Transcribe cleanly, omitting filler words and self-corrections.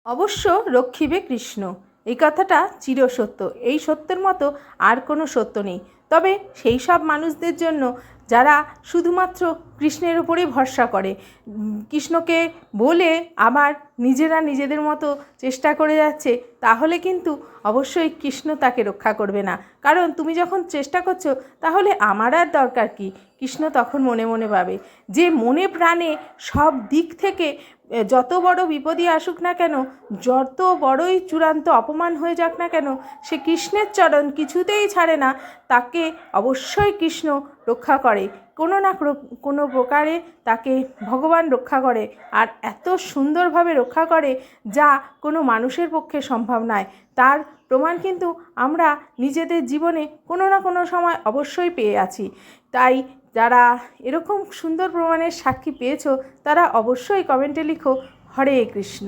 অবশ্য রক্ষিবে কৃষ্ণ, এই কথাটা চিরসত্য। এই সত্যের মতো আর কোনো সত্য নেই। তবে সেই সব মানুষদের জন্য যারা শুধুমাত্র কৃষ্ণের উপরেই ভরসা করে, কৃষ্ণকে বলে আবার নিজেরা নিজেদের মতো চেষ্টা করে যাচ্ছে, তাহলে কিন্তু অবশ্যই কৃষ্ণ তাকে রক্ষা করবে না। কারণ তুমি যখন চেষ্টা করছো, তাহলে আমার আর দরকার কি? কৃষ্ণ তখন মনে মনে ভাবে যে মনে প্রাণে সব দিক থেকে যত বড় বিপদই আসুক না কেন, যত বড়ই চূড়ান্ত অপমান হয়ে যাক না কেন, সে কৃষ্ণের চরণ কিছুতেই ছাড়ে না। তাকে অবশ্যই কৃষ্ণ রক্ষা করে, কোনো না কোনো প্রকারে তাকে ভগবান রক্ষা করে। আর এত সুন্দরভাবে রক্ষা করে যা কোনো মানুষের পক্ষে সম্ভব নয়। তার প্রমাণ কিন্তু আমরা নিজেদের জীবনে কোনো না কোনো সময় অবশ্যই পেয়ে আছি। তাই যারা এরকম সুন্দর প্রমাণের সাক্ষী পেয়েছো, তারা অবশ্যই কমেন্টে লিখো হরে কৃষ্ণ।